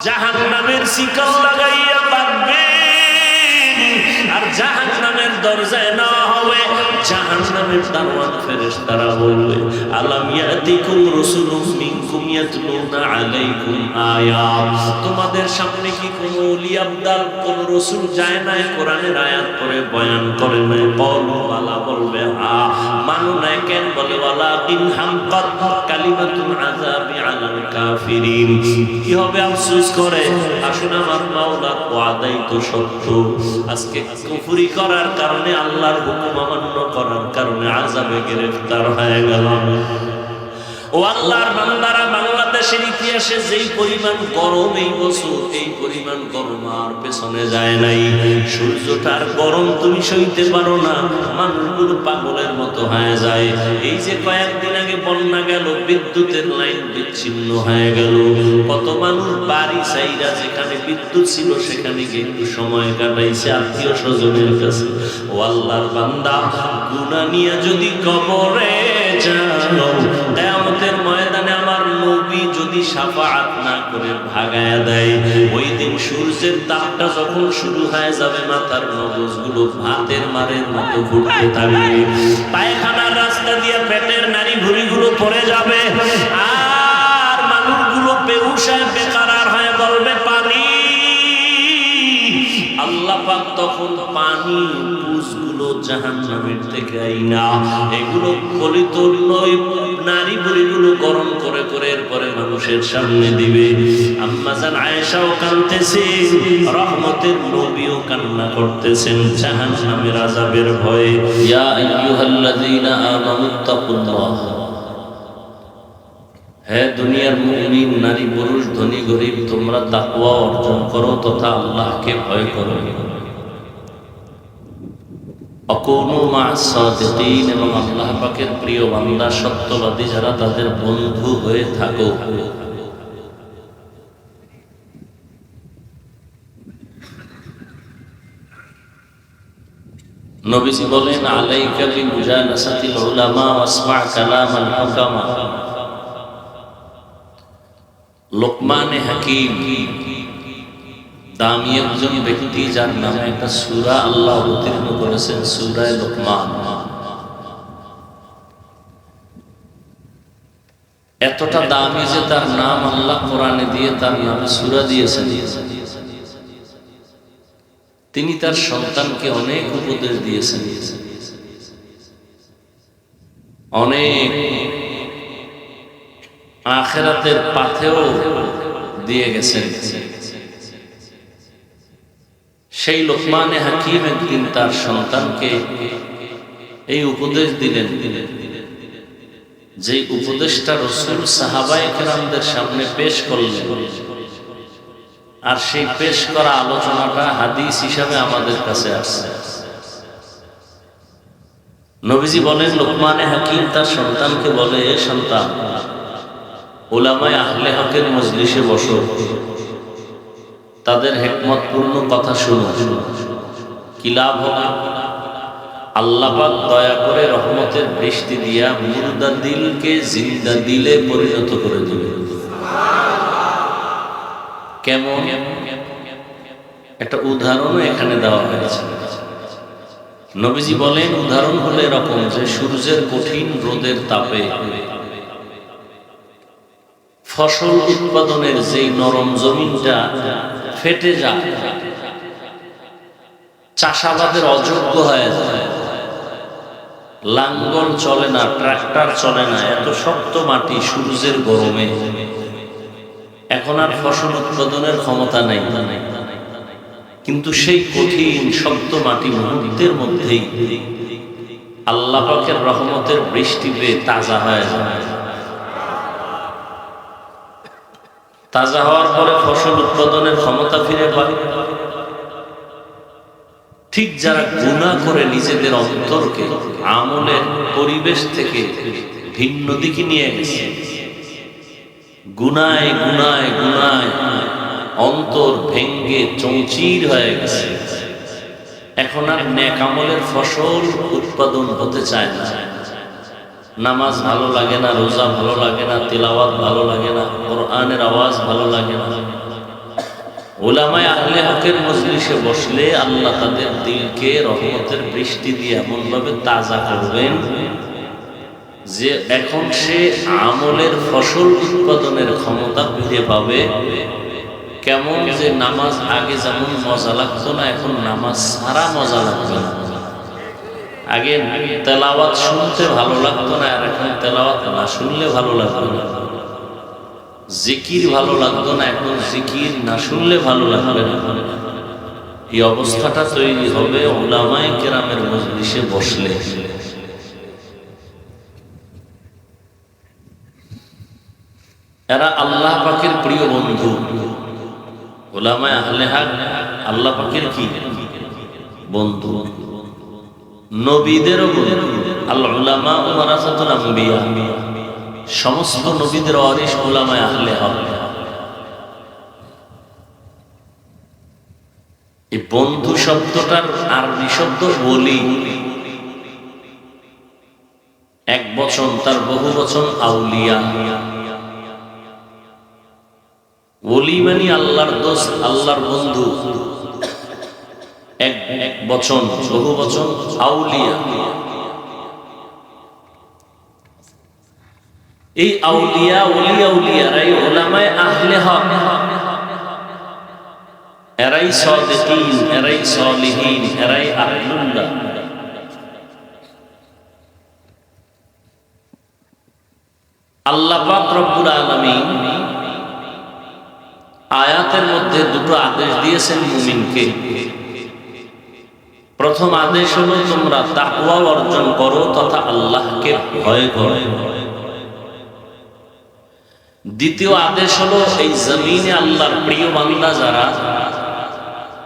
জাহান্নামের শিকল লাগাইয়া বাঁধবেন, আর জাহান্নামের দরজায় নেওয়া হবে। জাহান্নামের দারওয়ান ফেরেশতারা বলবে, আলাম ইয়াতিকুম রাসূলুম মিনকুম ইয়াতলুনা আলাইকুম আয়াত, তোমাদের সামনে কি কোন ওলি আবদাল কোন রাসূল যায় নাই কোরআনের আয়াত পড়ে বয়ান করে নাই? বলো আলা, বলবে হ্যাঁ। মানু নাই কেন? বলে ওয়ালাকিন হামকাত কালিমাতুল আযাবি আলাল কাফিরিন। কি হবে? আফসোস করে, আসলে আমার মাওলার ওয়াদাই তো সত্য। আজকে কুফরি করার কারণে, আল্লাহর হুকুম অমান্য করার কারণে আযাবে গ্রেফতার হয়ে গেলাম। ও আল্লাহর বান্দারা, বাংলাদেশের ইতিহাসে যেই পরিমাণ গরম এই বছর, এই পরিমাণ গরম আর পেছনে যায় নাই। সূর্যটার গরম তুমি সইতে পারো না, মানুষগুলো পাগলের মতো হয়ে যায়। এই যে কয়েকদিন আগে বন্যা গেল, বিদ্যুতের লাইন বিচ্ছিন্ন হয়ে গেল, কত মানুষ বাড়ি চাইরা যেখানে বিদ্যুৎ ছিল সেখানে গিয়ে একটু সময় কাটাইছে আত্মীয় স্বজনের কাছে। ও আল্লাহর বান্দা, গুনাহ নিয়ে যদি কবরে যাও, কিয়ামতের ময়দানে আমার নবী যদি শাফাআত না করে ভাগায়া দেয়, ওই দিন সূর্যের তাপটা যখন শুরু হয়ে যাবে, মাথার মগজগুলো ভাতের মারের মতো ঘুরতে থাকবে, পায়খানার রাস্তা দিয়ে পেটের নাড়ি ভুঁড়িগুলো পড়ে যাবে, আর মানুষগুলো বেহুশ হয়ে বেকারার হয়ে বলবে পানি। আল্লাহ পাক তখন পানি পুজগুলো জাহান্নামের থেকে আইনা এগুলো গলিত নয় নারী বুড়িগুলো গরম করে করে এরপরে মানুষের সামনে দিবে। আম্মা জান আয়েশাও কাঁদতেছে, রহমতের নবীও কান্না করতেছেন জাহান্নামের আযাবের ভয়ে। ইয়া আইয়ুহাল্লাযীনা আমানুত্তাকুল্লাহ, হে দুনিয়ার মুমিন নারী পুরুষ ধনী গরিব, তোমরা তাকওয়া অর্জন করো তথা আল্লাহকে ভয় করো। আকুনু মা'আস সাদিকিন, এবং আল্লাহ পাকের প্রিয় বান্দা সত্যবাদী যারা তাদের বন্ধু হয়ে থাকো। নবীজি বলেন, আলাইকা বিমুজালাসাতিল উলামা ওয়াসমা' কালামাল হুকামা। লোকমানে হাকিম, দামি একজন ব্যক্তি, যার নামে একটা সূরা আল্লাহ অবতীর্ণ করেছেন, সূরা লোকমান। এতটা দামি যে তার নাম আল্লাহ কোরআনে দিয়ে তার নামে সূরা দিয়েছেন। তিনি তার সন্তানকে অনেক উপদেশ দিয়েছেন, অনেক আখিরাতের পাথেও দিয়ে গেছেন। সেই লোকমানে হাকিম একদিন তার সন্তানকে এই উপদেশ দিলেন, যে উপদেশটা রাসূল সাহাবায়ে কেরামদের সামনে পেশ করলেন, আর সেই পেশ করা আলোচনাটা হাদিস হিসাবে আমাদের কাছে আসছে। নবীজি বলেন, লোকমানে হাকিম তার সন্তানকে বলে, এ সন্তান, উলামায়ে আহলে হকের মজলিসে বসো, তাদের হিকমতপূর্ণ কথা শুনো। কি লাভ হবে? আল্লাহ পাক দয়া করে রহমতের বৃষ্টি দিয়া মুর্দা দিলকে জিন্দা দিলে পরিণত করে দিবে। কেমন? একটা উদাহরণও এখানে দেওয়া হয়েছে। নবীজি বলেন, উদাহরণ হলো এরকম যে সূর্যের কঠিন রোদের তাপে ফসল উৎপাদনের যেই নরম জমিনটা ফেটে যায়, চাষাবাদের অযোগ্য হয়ে যায়, লাঙ্গল চলে না, ট্রাক্টর চলে না, এত শক্ত মাটি সূর্যের গরমে, এখন আর ফসল উৎপাদনের ক্ষমতা নেই। কিন্তু সেই কঠিন শক্ত মাটি মুহূর্তের মধ্যেই আল্লাহ পাকের রহমতের বৃষ্টি পেয়ে তাজা হয়ে যায়। তাজা হওয়ার পরে ফসল উৎপাদনের ক্ষমতা ফিরে পায়। ঠিক যারা গুনাহ করে নিজেদের অন্তরকে আমলের পরিবেশ থেকে ভিন্ন দিকে নিয়ে গেছে, গুনায় গুনায় গুনায় অন্তর ভেঙ্গে চৌচির হয়ে গেছে, এখন আর নেক আমলের ফসল উৎপাদন হতে চায় না। নামাজ ভালো লাগে না, রোজা ভালো লাগে না, তিলাওয়াত ভালো লাগে না, কোরআনের আওয়াজ ভালো লাগে না, উলামায়ে আহলে হকের মজলিসে বসলে আল্লাহ তাদের দিলকে রহমতের বৃষ্টি দিয়ে এমন ভাবে তাজা করবেন যে এখন সে আমলের ফসল উৎপাদনের ক্ষমতা ফিরে পাবে। কেমন যে নামাজ আগে যেমন মজা লাগতো না, এখন নামাজ ছাড়া মজা লাগবে না। আগে তেলাওয়াত শুনতে ভালো লাগতো না, আর এখন তেলাওয়াত না শুনলে ভালো লাগতো না। জিকির ভালো লাগতো না, এখন জিকির না শুনলে ভালো লাগবে না। এই অবস্থাটা তৈরি হবে উলামায়ে কেরামের মজলিসে বসলে। এরা আল্লাহ পাকের প্রিয় বন্ধু। উলামায়ে আহলে হক আল্লাহ পাকের কি বন্ধু, নবীদেরও বন্ধু। আল উলামা ওয়ারাসাতুল আম্বিয়া, সমস্ত নবীদের ওয়ারিস উলামায়ে আহলে হক। এই বন্ধু শব্দটার আরবি শব্দ ওলি, এক বচন, তার বহু বচন আউলিয়া। ওলি মানে আল্লাহর দোস্ত, আল্লাহর বন্ধু। এক বচন, বহু বচন আউলিয়া। এই আউলিয়া, ওলি আউলিয়ারাই উলামায়ে আহলে হক, এরাই সাদিকিন, এরাই সালিহিন, এরাই আহলুল্লাহ। আল্লাহ পাক রব্বুল আলামিন আয়াতের মধ্যে দুটো আদেশ দিয়েছেন মুমিনকে। প্রথম আদেশ হলো তোমরা তাকওয়া অর্জন করো তথা আল্লাহকে ভয় করো। দ্বিতীয় আদেশ হলো এই জমিনে আল্লাহর প্রিয় বান্দা যারা,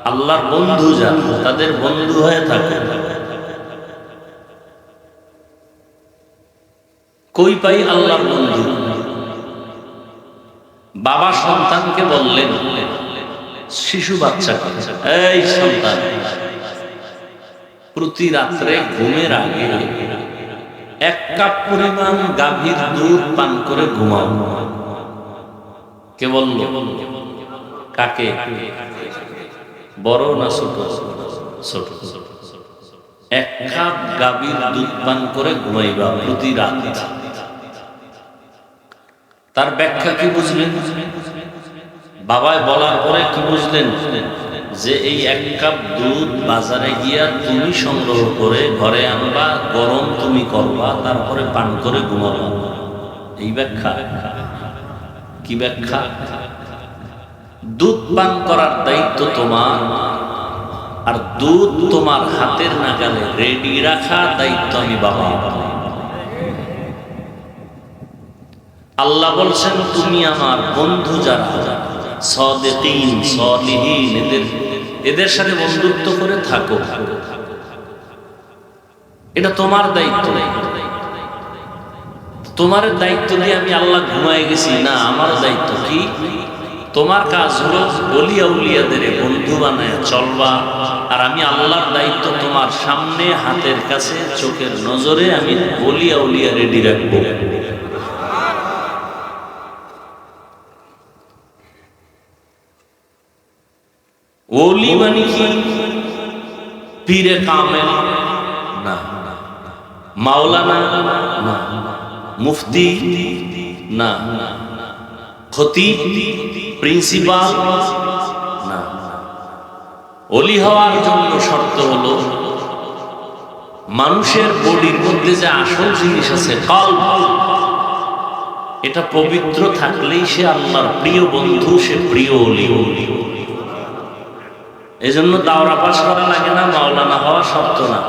আল্লাহর বন্ধু যারা, তাদের বন্ধু হয়ে থাকে। কই পাই আল্লাহর বন্ধু? বাবা সন্তানকে বললেন, শিশু বাচ্চাকে, এই সন্তান, প্রতি রাত্রে ঘুমের আগে 1 কাপ পরিমাণ গাভীর দুধ পান করে ঘুমাও। কে বলল? কাকে? বড় না ছোট? ছোট। 1 কাপ গাভীর দুধ পান করে ঘুমাইবা প্রতি রাত। তার ব্যাখ্যা কি বুঝলেন? বাবায় বলার পরে কি বুঝলেন? যে এই 1 কাপ দুধ বাজারে গিয়া তুমি সংগ্রহ করে ঘরে আনবা, গরম তুমি করবা, তারপরে পান করে ঘুমাবা। এই ব্যাখ্যা। কি ব্যাখ্যা? দুধ পান করার দায়িত্ব তোমার, আর দুধ তোমার হাতের নাগালে রেডি রাখা দায়িত্ব আমি বাবা। আল্লাহ বলছেন তুমি আমার বন্ধু যারা সাদিকিন, সালিহিন, এদের সাথে বন্ধুত্ব করে থাকো। এটা তোমার দায়িত্ব। তোমার দায়িত্ব দিয়ে আমি আল্লাহ ঘুমায় গেছি না, আমার দায়িত্ব কি? তোমার কাজ হলো ওলি আউলিয়াদের বন্ধু বানায় চলবা, আর আমি আল্লাহর দায়িত্ব তোমার সামনে, হাতের কাছে, চোখের নজরে আমি ওলি আউলিয়া রেডি রাখবো। ওলি মানে কি? পীরে কামেল না, মাওলানা না, মুফতি না, খতিব, প্রিন্সিপাল না। ওলি হওয়ার জন্য শর্ত হলো মানুষের বডির মধ্যে যে আসল জিনিস আছে কলব, এটা পবিত্র থাকলেই সে আল্লাহর প্রিয় বন্ধু, সে প্রিয় ওলি। এজন্য দাওরা পাস করা লাগে না, মাওলানা হওয়া শর্ত না।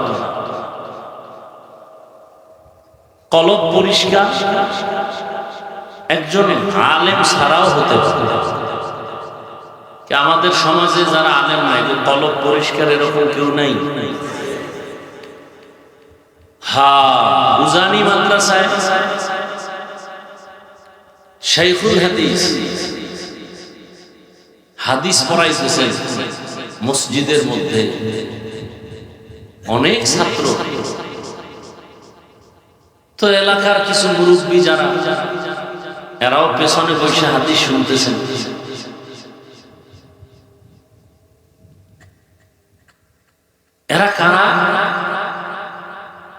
কলব পরিষ্কার একজন আলেম ছাড়াও হতে পারে। আমাদের সমাজে যারা আলেম নাই, কলব পরিষ্কার এরকম কেউ নাই। উজানি মাদ্রাসায় শাইখুল হাদিস হাদিস পড়াইতেছেন মসজিদের মধ্যে, অনেক ছাত্র। তো এলাকার কিছু মুরব্বী যারা, এরাও পেছনে বসে হাদিস শুনতেছেন। এরা কারা?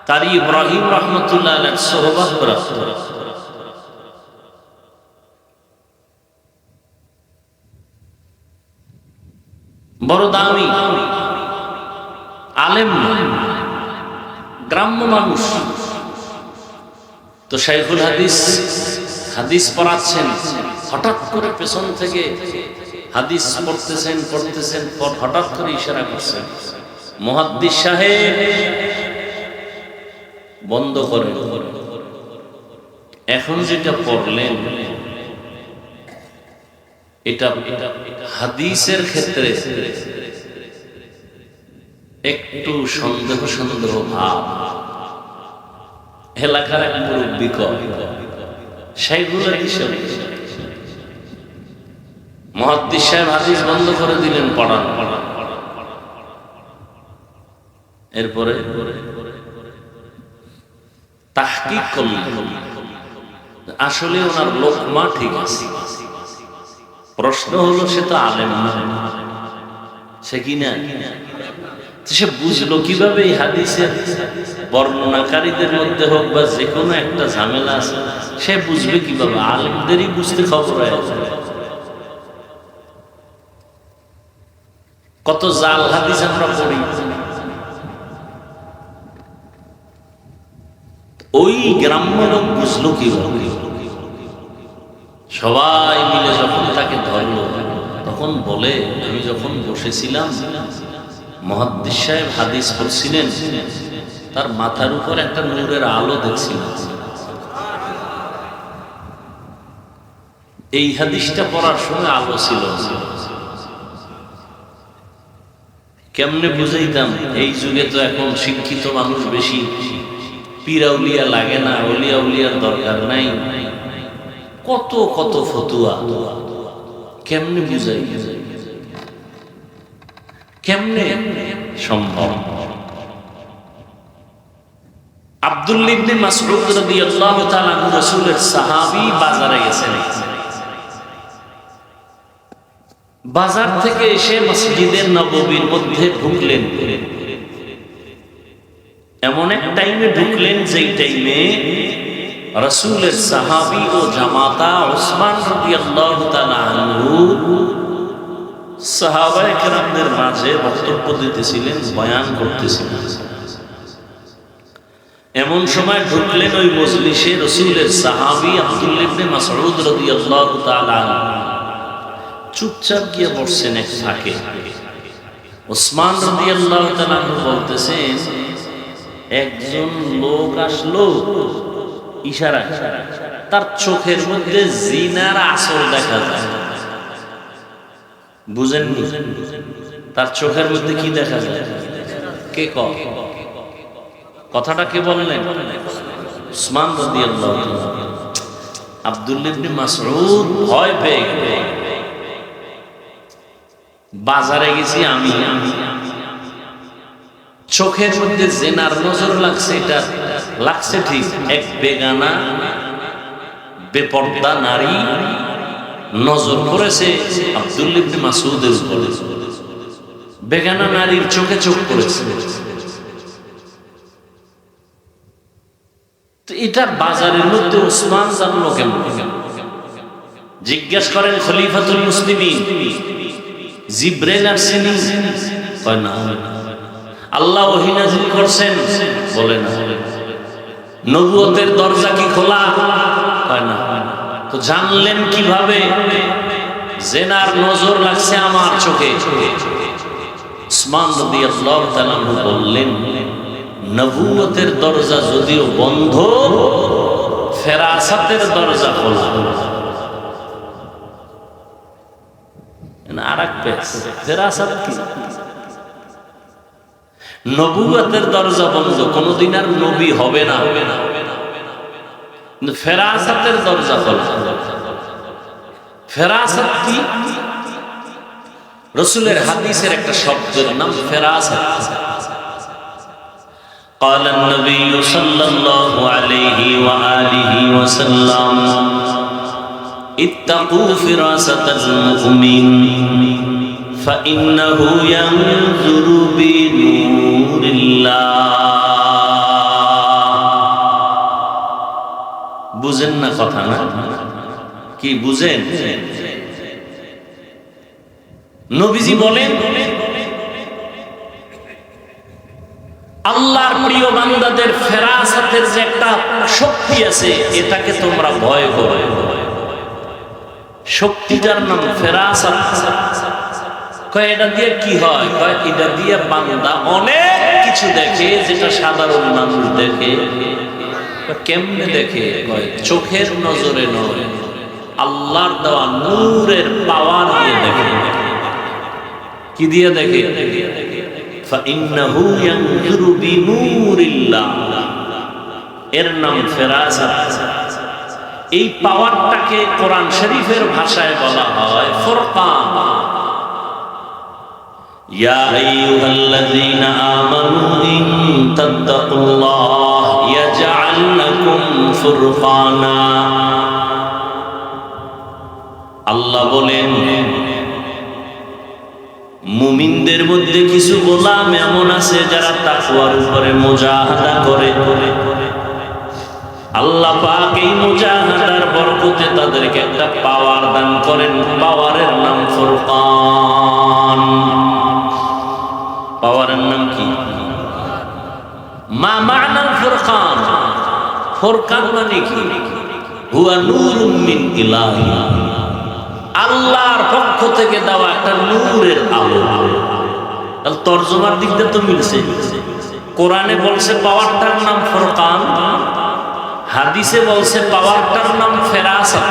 তার ইব্রাহিম রহমতুল্লাহ আলাইহির সোহবত প্রাপ্ত, বড় দামি আলেম, গ্রাম্য মানুষ। তো শাইখুল হাদিস হাদিস পড়াচ্ছেন, হঠাৎ করে পেছন থেকে হাদিস পড়তেছেন হঠাৎ করে ইশারা করছেন, মুহাদ্দিস সাহেব বন্ধ করেন, এখন যেটা পড়লেন এটা হাদিসের ক্ষেত্রে একটু সন্দেহ ভাব। এলাকার এক মুরব্বী কয়, শাইখুল হাদিস মুহাদ্দিস সাহেব হাদিস বন্ধ করে দিলেন পড়ান। এরপরে তাহকিক করলেন, আসলে ওনার লোকমা ঠিক আছে। প্রশ্ন হলো, সে তো আলেম না, সে কি না? সে বুঝলো কিভাবে এই হাদিসের বর্ণনাকারীদের মধ্যে হোক বা যে কোনো একটা ঝামেলা আছে, সে বুঝবে কিভাবে? আলেমদেরই বুঝতে খবর আছে। কত জাল হাদিস আমরা পড়ি। ওই গ্রাম্য লোক বুঝলো কিভাবে? সবাই মিলে যখন তাকে ধরলো, তখন বলে, আমি যখন বসেছিলাম মুহাদ্দিস সাহেব হাদিস পড়ছিলেন, তার মাথার উপর একটা নূরের আলো দেখছিলাম। এই হাদিসটা পড়ার সময় আলো ছিল। কেমনে বুঝাইতাম? এই যুগে তো এখন শিক্ষিত মানুষ বেশি, পীরা উলিয়া লাগে না, ওলিয়া উলিয়ার দরকার নাই, কত কত ফতুয়া। কেমনে বুঝাই? কেমনে সম্ভব? আব্দুল্লাহ ইবনে মাসউদ রাদিয়াল্লাহু তাআলা আনহু রাসূলের সাহাবী বাজারে গেছেন। বাজার থেকে এসে মসজিদে নববীর মধ্যে ঢুকলেন। এমন এক টাইমে ঢুকলেন যেই টাইমে রাসূলের সাহাবী ও জামাতা উসমান রাদিয়াল্লাহু তাআলা আনহু সাহাবায়ে কেরামদের মাঝে বক্তব্য দিতেছিলেন, বয়ান করতেছিলেন। এমন সময় ঢুকলেন ওই মজলিসে রাসূলের সাহাবী আব্দুল্লাহ ইবনে মাসউদ রাদিয়াল্লাহু তাআলা চুপচাপ গিয়ে বসছেন এক ফাঁকে। উসমান রাদিয়াল্লাহু তাআলা বলতেছেন, একজন লোক আসলো, ইশারা, তার চোখের মধ্যে জিনার আসর দেখা যায়। বুঝেন? তার চোখের মধ্যে কি দেখা যায়? কে কয়? কথাটা কে বললেন? উসমান রাদিয়াল্লাহু তাআলা। আব্দুল্লাহ ইবনে মাসউদ ভয় পেয়ে গেলেন। বাজারে গেছি আমি, চোখের মধ্যে জেনার নজর লাগছে, এটা লাগছে ঠিক, এক বেগানা বেপর্দা নারী নজর করেছে আব্দুল্লাহ ইবনে মাসউদের উপরে। বেগানা নারীর চোখে চোখ পড়েছে। তো এটা বাজারের মধ্যে উসমান জানলো কেমন? জিজ্ঞাসা করেন খলিফাতুল মুসলিমিন, জিবরাইল আসেনি? কয় না। আল্লাহ ওহী নাযিল করছেন? বলে না। নবুয়তের দরজা কি খোলা? কয় না। তো জানলেন কিভাবে? জেনার নজর লাগছে আমার চোখে। উসমান রাদিয়াল্লাহু তাআলা বললেন, নবুয়তের দরজা যদিও বন্ধ, ফেরাসাতের দরজা খোলা। আরেক পেশ, ফেরাসাত কি? নবুয়তের দরজা বন্ধ, কোনদিন আর নবী হবে না, ফেরাসাতের দরজা খোলা। ফেরাসাত কি? রাসূলের হাদিসের একটা শব্দের নাম ফেরাসাত। قال النبي صلى الله عليه وآله وسلم اتقوا فراسة المؤمن فإنه ينظر بنور বুঝেন না কথা না কি বুঝেন? নবীজি বলেন আল্লাহর প্রিয় বান্দাদের ফেরাসাতের যে একটা শক্তি আছে এটাকে তোমরা ভয় করো। শক্তিটার নাম ফেরাসাত। কয় এটা দিয়ে কি হয়? কয় এটা দিয়ে বান্দা অনেক কিছু দেখে যেটা সাধারণ মানুষ দেখে। কেমনে দেখে? কয় চোখের নজরে নয়, আল্লাহর দেওয়া নূরের পাওয়ার দিয়ে দেখে। কি দিয়ে দেখে? ফাইন্নাহু ইয়ানজুরু বিনূরিল্লাহ, এর নাম ফেরাসাত। এই পাওয়ারটাকে কোরআন শরীফের ভাষায় বলা হয় ফুরকান। ইয়া আইয়ুহাল্লাযীনা আমানু ইন তাত্তাকুল্লাহ ইয়াজআল লাকুম ফুরকানা। আল্লাহ বলেন মুমিনদের মধ্যে কিছু গোলাম এমন আছে যারা তাকওয়ার উপরে মুজাহাদা করে। আল্লাহ পাক এই মুজাহাদার বরকতে তাদেরকে একটা পাওয়ার দান করেন। পাওয়ারের নাম ফুরকান। পাওয়ারের নাম কি? মা মা'নাল ফুরকান? ফুরকান মানে কি? হুয়া নূরুম মিন ইলাহি, আল্লাহর পক্ষ থেকে দেওয়া একটা নূরের আলো। তাহলে তরজমার দিক দিয়ে তো মিলছে। কোরআনে বলছে পাওয়ারটার নাম ফুরকান, হাদিসে বলছে পাওয়ারটার নাম ফেরাসাত।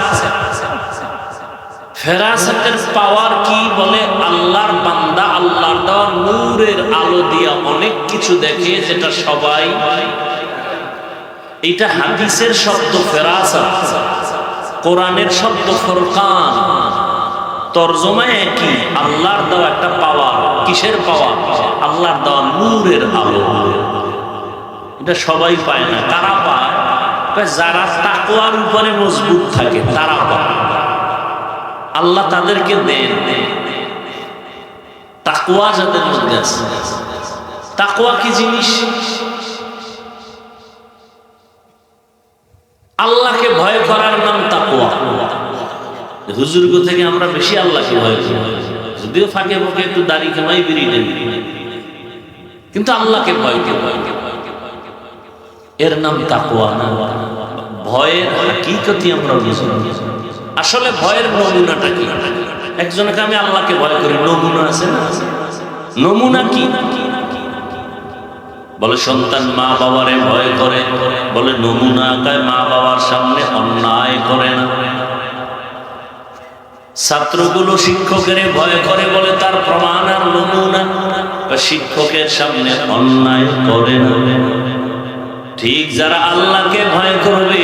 ফেরাসাতের পাওয়ার কি? বলে আল্লাহর বান্দা আল্লাহর দেওয়া নূরের আলো দিয়া অনেক কিছু দেখে যেটা সবাই। এটা হাদিসের শব্দ ফেরাসাত, কোরআনের শব্দ ফুরকান। তরজমায় কি? আল্লাহর দেওয়া একটা পাওয়ার। কিসের পাওয়ার? আল্লাহর দেওয়া নূরের আলো। এটা সবাই পায় না। কারা পায়? যারা তাকওয়ার উপরে মজবুত থাকে তারা পায়। আল্লাহ তাদেরকে দেন। তাকওয়া যাদের মধ্যে আছে। তাকওয়া কি জিনিস? আল্লাহকে ভয় করার নাম তাকওয়া। হুজুরগো থেকে আমরা বেশি আল্লাহকে ভয় করি, যদিও ফাঁকে ফাঁকে একটু দাড়ি কামাই বেরিয়ে কিন্তু আল্লাহকে ভয় করি। এর নাম তাকওয়া না। ভয়ের হাকিকতি আমরা বুঝি। আসলে ভয়ের নমুনাটা কি? একজনকে আমি আল্লাহকে ভয় করি, নমুনা আছে না? নমুনা কি? বলে সন্তান মা বাবারে ভয় করে। বলে নমুনা কয় মা বাবার সামনে অন্যায় করে না। ছাত্রগুলো শিক্ষকের ভয় করে, বলে তার প্রমাণ আর নমুনা শিক্ষকের সামনে অন্যায় করে না। ঠিক যারা আল্লাহকে ভয় করবে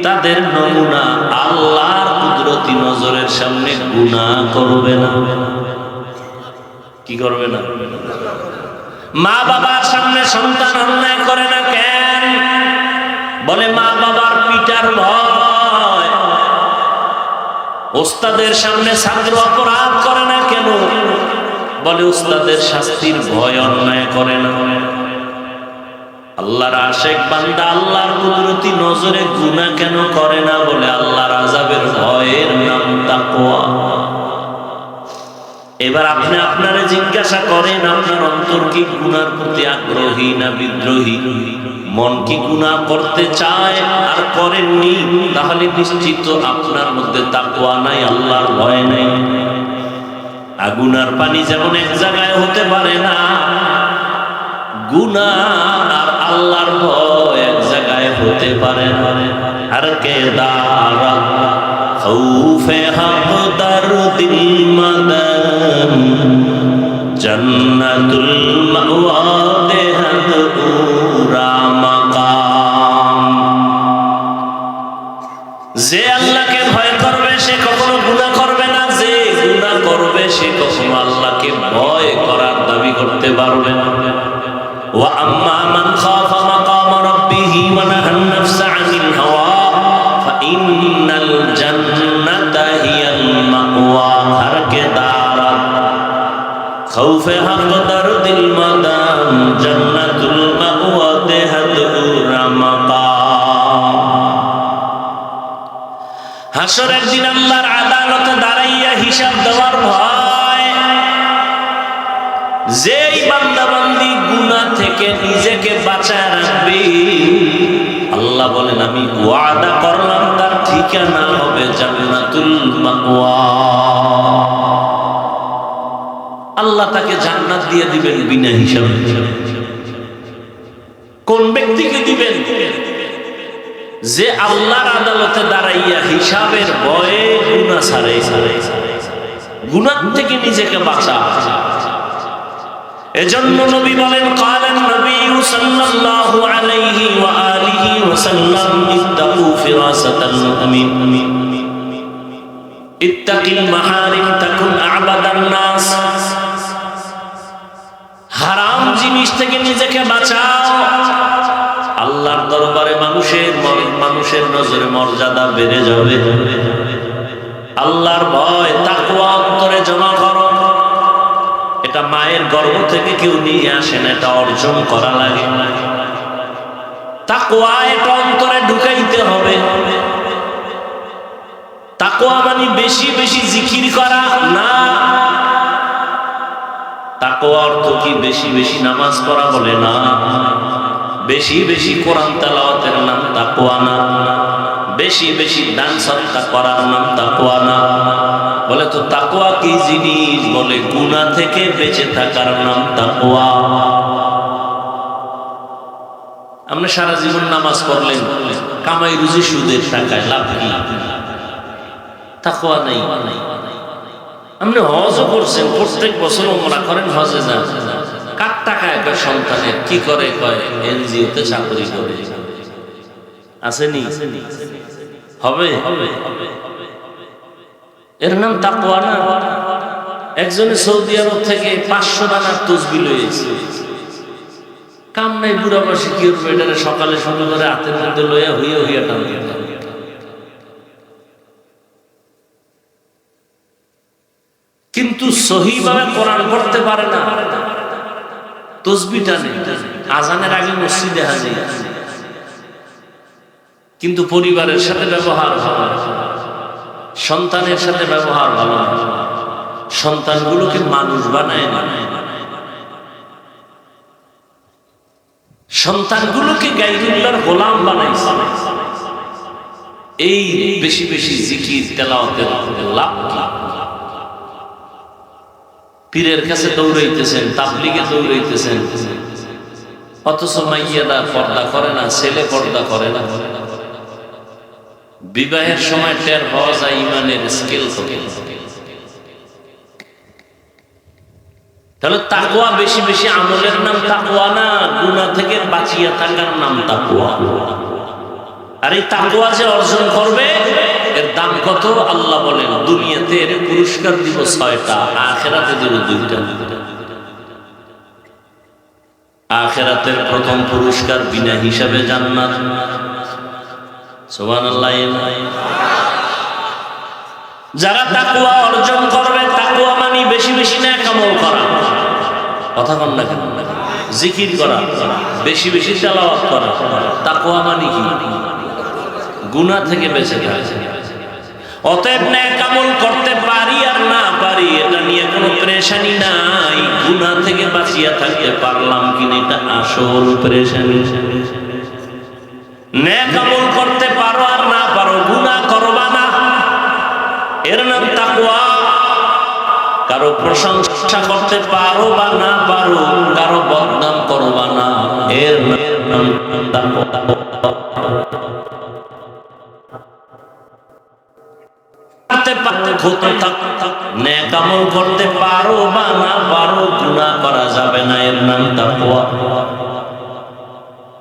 তাদের নমুনা আল্লাহর কুদরতি নজরের সামনে গুনাহ করবে না। কি করবে না? মা বাবার সামনে সন্তান অন্যায় করে না কেন? বলে মা বাবার পিটার ভয়। ওস্তাদের সামনে ছাত্র অপরাধ করে না কেন? বলে ওস্তাদের শাস্তির ভয় অন্যায় করে না। আল্লাহর আশিক বান্দা আল্লাহর কুদরতি নজরে গুনাহ কেন করে না? বলে আল্লাহর আযাবের ভয়ের নাম তাকওয়া। এবার আপনি আপনারে জিজ্ঞাসা করেন, আপনার অন্তর কি গুনার প্রতি আগ্রহী না বিদ্রোহী? মন কি গুনাহ করতে চায় আর করেননি? তাহলে নিশ্চিত আপনার মধ্যে তাকওয়া নাই, আল্লাহর ভয় নাই। আগুন আর পানি যেমন এক জায়গায় হতে পারে না, গুনাহ আর আল্লাহর ভয় এক জায়গায় হতে পারে না। আর কে দারা খৌফে হক দারুদিল মাদান জান্নাতুল মাওয়া দেহাত পুরা মাকাম। যে আল্লাহকে ভয় করবে সে কখনো গুনাহ করবে না। যে গুনাহ করবে সে কখনো আল্লাহকে ভয় করার দাবি করতে পারবে না। ওয়া আম্মা মান খাফা মাকাম রাব্বিহি ওয়া নাহান নাফসা আনিল হাওয়া ফাইন্নাল জান্নাতা হিয়াল মাওয়া। হর কে দারা খৌফে হক দরদিল মাদাম জান্নাতুল মাওয়া দেহাতুরা মাকাম। হাসরের দিন আল্লাহর আদালতে দাঁড়াইয়া হিসাব দেওয়ার ভয়। যেই বান্দা বান্দি গুনাহ থেকে নিজেকে বাঁচায় রাখবে, আল্লাহ বলেন আমি ওয়াদা করলাম তার ঠিকানা হবে জান্নাতুল মাওয়া। আল্লাহ তাকে জান্নাত দিয়ে দিবেন বিনা হিসাবে। কোন ব্যক্তিকে দিবেন? যে আল্লাহর আদালতে দাঁড়াইয়া হিসাবের ভয়ে গুনাহ ছাড়ে, গুনাহ থেকে নিজেকে বাঁচা। এজন্য নবী বলেন কালেন নবী সাল্লাল্লাহু আলাইহি ওয়া আলিহি ওয়াসাল্লাম ইত্তাকু ফিরাসাতাল মুমিন ইত্তাকিল মাহারিম তাকুন আ'বাদান নাস। হারাম জিনিস থেকে নিজেকে বাঁচাও, আল্লাহর দরবারে মানুষের নজরে মর্যাদা বেড়ে যাবে। আল্লাহর ভয় তাকওয়া অন্তরে জমা করো। এটা মায়ের গর্ভ থেকে কেউ নিয়ে আসে না, এটা অর্জন করা লাগে। তাকওয়া এটা অন্তরে ঢুকাইতে হবে। তাকওয়া মানে বেশি বেশি জিকির করা না। তাকওয়া অর্থ কি বেশি বেশি নামাজ পড়া বলে না, বেশি বেশি কোরআন তেলাওয়াতের নাম তাকওয়া না, বেশি বেশি দান সদকা করার নাম তাকওয়া না। বলে তো তাকওয়া কি জিনিস? বলে গুনাহ থেকে বেঁচে থাকার নাম তাকওয়া। আপনি সারা জীবন নামাজ পড়লেন, কামাই রুজি সুদের টাকায়, লাভ কি? তাকওয়া নাই। আপনি হজও করছেন, প্রত্যেক বছর ওমরা করেন, হজে যান, কার টাকায়? সন্তানের। কি করে? কয় এনজিওতে চাকরি করে। আসেনি? হবে? এর নাম তাকওয়া না। একজনে সৌদি আরব থেকে 500 দানার তসবিহ লইছে, কাম নাই, বুড়া বয়সে কি করবে? এটারে সকালে শুরু করে হাতের মধ্যে লইয়া হইয়া টান দিয়ে, কিন্তু সহিভাবে কোরআন পড়তে পারে না। তসবিহটা নেই, আজানের আগে মসজিদে হাজির, কিন্তু পরিবারের সাথে ব্যবহার ভালো, সন্তানের সাথে ব্যবহার ভালো, সন্তানগুলোকে মানুষ বানায় না, সন্তানগুলোকে গায়রুল্লাহর গোলাম বানাইছে। এই বেশি বেশি জিকির তেলাওয়াতের লাভ কি? পীরের কাছে দৌড়াইতেছেন, তাবলীগে দৌড়াইতেছেন, অথচ মাইয়াদা পর্দা করে না, ছেলে পর্দা করে না। বিবাহের সময় টের হওয়া যায় ইমানের স্কেল থেকে। তাহলে তাকওয়া বেশি বেশি আমলের নাম তাকওয়া না, গুনাহ থেকে বাঁচিয়া থাকার নাম তাকওয়া। আর এই তাকওয়া যে অর্জন করবে, এর দাম কত? আল্লাহ বলেন দুনিয়াতে এর পুরস্কার দিব 6টা, আখিরাতে দিব 2টা। আখিরাতের প্রথম পুরস্কার বিনা হিসাবে জান্নাত। সুবহানাল্লাহ। যারা তাকওয়া অর্জন করবে, তাকওয়া মানে বেশি বেশি নেক আমল করা, কথা বল না কেন? জিকির করা, বেশি বেশি তেলাওয়াত করা। তাকওয়া মানে কি? গুনাহ থেকে বেঁচে থাকা। অতএব নেক আমল করতে পারি আর না পারি এটা নিয়ে কোনো পেরেশানি নাই, গুনাহ থেকে বাঁচিয়া থাকতে পারলাম কিনা এটা আসল পেরেশানি। নেক আমল করতে পারো আর না পারো, গুনাহ করবা না, এর নাম তাকওয়া। কারো প্রশংসা করতে পারো বা না পারো, কারো বদনাম করবা না, এর নাম তাকওয়া। নেক আমল করতে পারো বা না পারো, গুনাহ করা যাবে না, এর নাম তাকওয়া।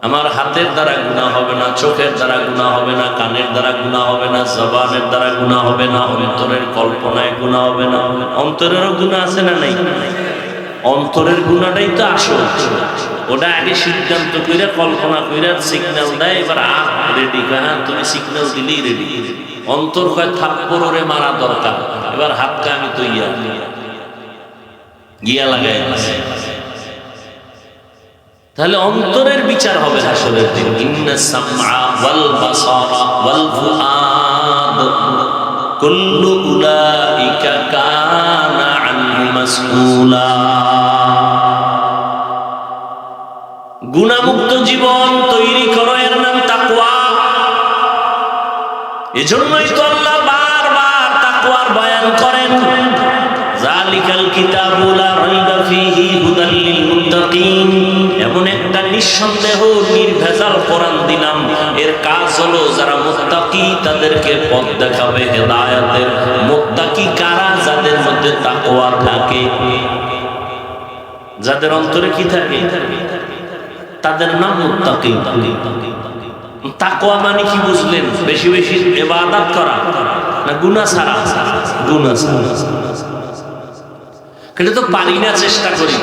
আমার হাতের দ্বারা গুনাহ হবে না, চোখের দ্বারা গুনাহ হবে না, কানের দ্বারা গুনাহ হবে না, জবানের দ্বারা গুনাহ হবে না, অন্তরের কল্পনায় গুনাহ হবে না। অন্তরেরও গুনাহ আছে না নাই? অন্তরের গুনাহটাই তো আসল। ওটা আগে সিদ্ধান্ত কইরা কল্পনা কইরা সিগন্যাল দেয়, এবার হাত রেডি, হ্যাঁ তুমি সিগন্যাল দিলেই রেডি। অন্তর কয় থাপ্পড় ওরে মারা দরকার, এবার হাতকে আমি তৈয়া। গিয়া লাগাই আছে। তাহলে অন্তরের বিচার হবে হাসরের দিন। ইন্নাস সামআ ওয়াল বাসারা ওয়াল ফুআদ কুল্লু উলাইকা কানা আনহু মাসউলা। গুনাহমুক্ত জীবন তৈরি করো, এর নাম তাকওয়া। এজন্যই তো আল্লাহ বারবার তাকওয়ার বয়ান করেন। যালিকাল কিতাবু লা রাইবা ফীহি হুদাল লিল মুত্তাকিন। এমন একটা নিঃসন্দেহ নির্ভেজাল কোরআন দিলাম, এর কাজ হলো যারা মুত্তাকি তাদেরকে পথ দেখাবে হেদায়েতের। মুত্তাকি কারা? যাদের মধ্যে তাকওয়া থাকে, যাদের অন্তরে কি থাকে, তাদের নাম মুত্তাকি। তাকওয়া মানে কি বুঝলেন? বেশি বেশি ইবাদত করা না গুনাহ ছাড়া? গুনাহ ছাড়া। কিন্তু তো পারি না, চেষ্টা করি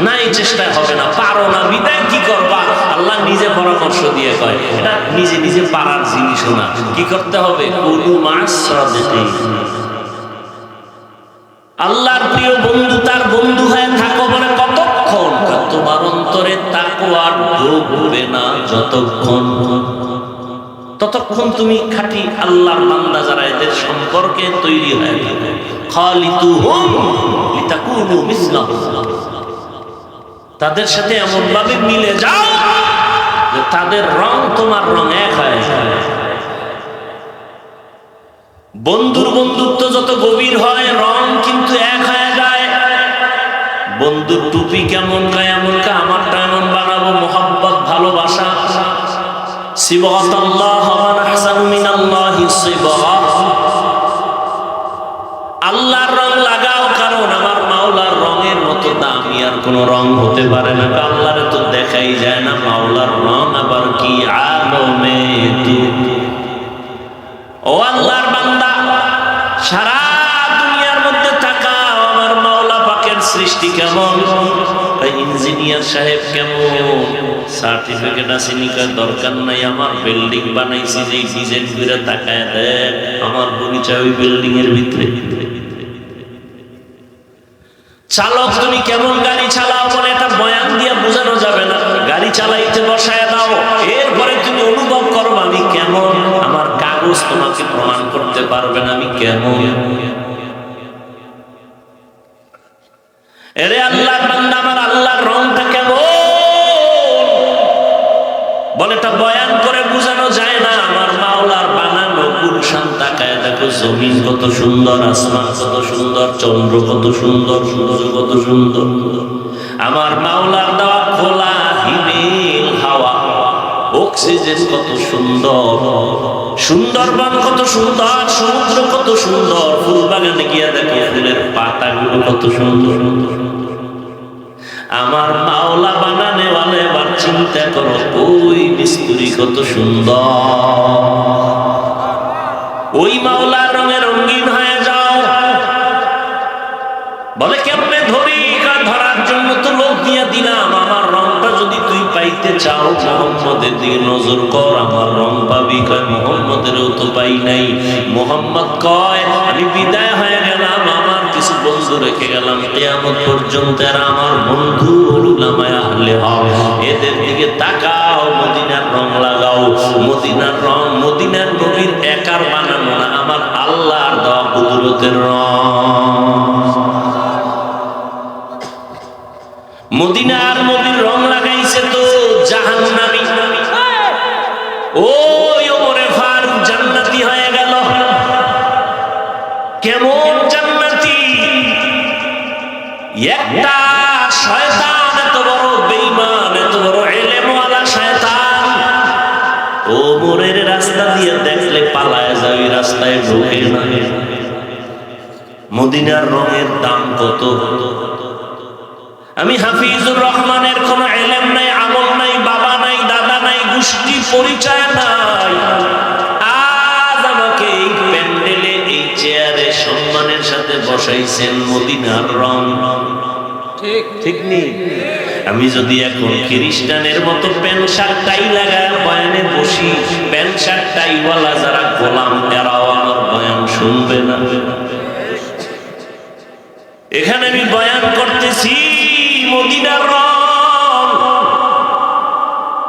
না, এই চেষ্টায় হবে না, পারো না, বিদায় কি করবা? আল্লাহ নিজে পরামর্শ দিয়ে কয় এটা নিজে নিজে পারার জিনিস না। কি করতে হবে? কুলু মাস সাদিকিন। আল্লাহর প্রিয় বন্ধু তার বন্ধু হয়ে থাকো। বলে কতক্ষণ? তোমার অন্তরে তাকওয়া ঢুকবে না যতক্ষণ, ততক্ষণ তুমি খাঁটি আল্লাহর বান্দা যারা এদের সম্পর্কে তৈরি হয়ে যাবে। খালিতুহুম লিতাকুনু মিসলাহুম। তাদের সাথে এমন ভাবে মিলে যাও যে তাদের রং তোমার রং এক হয়ে যায়। বন্ধুর বন্ধুত্ব যত গভীর হয় রং কিন্তু এক হয়ে যায়। বন্ধুর টুপি কেমন গায়ে এমন কা আমারটা এমন বানাবো, মোহাব্বত ভালোবাসা। সিবগাতাল্লাহ মান আহসানু মিনাল্লাহি সিবগা। আল্লাহর রং লাগাও, কারণ আমার মাওলার রঙের মতো দামি আর কোন রং হতে পারে না। আল্লাহরে তো দেখাই যায় না, মাওলার রং আবার কি আলমে তু। ও আল্লাহর বান্দা, সারা দুনিয়ার মধ্যে তাকাও আমার মাওলা পাকের সৃষ্টি কেমন। ইঞ্জিনিয়ার সাহেব কেমন, সার্টিফিকেট আছে নিকার দরকার নাই, আমার বিল্ডিং বানাইছি যে ডিজাইন করে তাকায় দেখ আমার পরিচয় ওই বিল্ডিং এর ভিতরে। চালক তুমি কেমন গাড়ি চালাও, বলে এটা বয়ান দিয়ে বোঝানো যাবে না। গাড়ি চালাইতে বসায় দাও, এরপরে তুমি অনুভব করো আমি কেমন। আমার কাগজ তোমাকে প্রমাণ করতে পারবে না আমি কেমন। এরে আল্লাহর বান্দা, আমার আল্লাহর রংটা কেমন? বলে এটা বয়ান করে বোঝানো যায় না। আমার মাওলার বানানো গুলশান তাকায় দেখো, জমিন কত সুন্দর, আসমান কত সুন্দর, চন্দ্র কত সুন্দর, সূর্য কত সুন্দর। আমার মাওলার দেওয়া খোলা হিমেল হাওয়া, অক্সিজেন কত সুন্দর, সুন্দরবন কত সুন্দর, সমুদ্র কত সুন্দর, ফুল বাগানে গিয়া দেখো ফুলের পাতাগুলো কত সুন্দর। আমার মাওলা বানানে ওয়ালে এবার চিন্তা করো ওই মিস্ত্রি কত সুন্দর। ওই মাওলার রঙে রঙিন হয়ে যাও। বলে কেমনে ধরি? ধরার জন্য তো লোক দিয়া দিলাম। আমার রংটা যদি তুই পাইতে চাও, মোহাম্মদের দিকে নজর কর, আমার রং পাবি। কয় মোহাম্মদেরও তো পাই নাই। মোহাম্মদ কয় আমি বিদায় হয়ে গেলাম, আমার কিছু বন্ধু রেখে গেলাম কিয়ামত পর্যন্ত, এরা আমার বন্ধু উলামায়ে আহলে হক। এদের দিকে তাকাও, মদিনার রং লাগাও। মদিনার রং মদিনার নবীর একার বানানো না, আমার আল্লাহর দেওয়া কুদরতের রং। মদিনার নবীর রং লাগাইছে তো জাহান্নামী। ওই ওমরে ফারুক জান্নাতি হয়ে গেল। কেমন জান্নাতি? একটা শয়তান, এত বড় বেঈমান, এত বড় ইলমওয়ালা শয়তান ওমরের রাস্তা দিয়ে দেখলে পালায় যায়, ওই রাস্তায় ঢোকে না। মদিনার রঙের দাম কত? আমি হাফিজুর রহমানের কোন ইলম নাই, আমল নাই, বাবা নাই, দাদা নাই, গোষ্ঠী পরিচয় নাই। আজ আমাকে এই প্যান্ডেলে এই চেয়ারে সম্মানের সাথে বসাইছেন মদিনার রং। ঠিক ঠিক নেই? আমি যদি এখন খ্রিস্টানের মতো প্যান্ট শার্ট টাই লাগায় বয়ানে বসি, প্যান্ট শার্ট টাইওয়ালা যারা গোলাম এরাও আমার বয়ান শুনবে না। এখানে আমি বয়ান করতেছি মদিনার রং,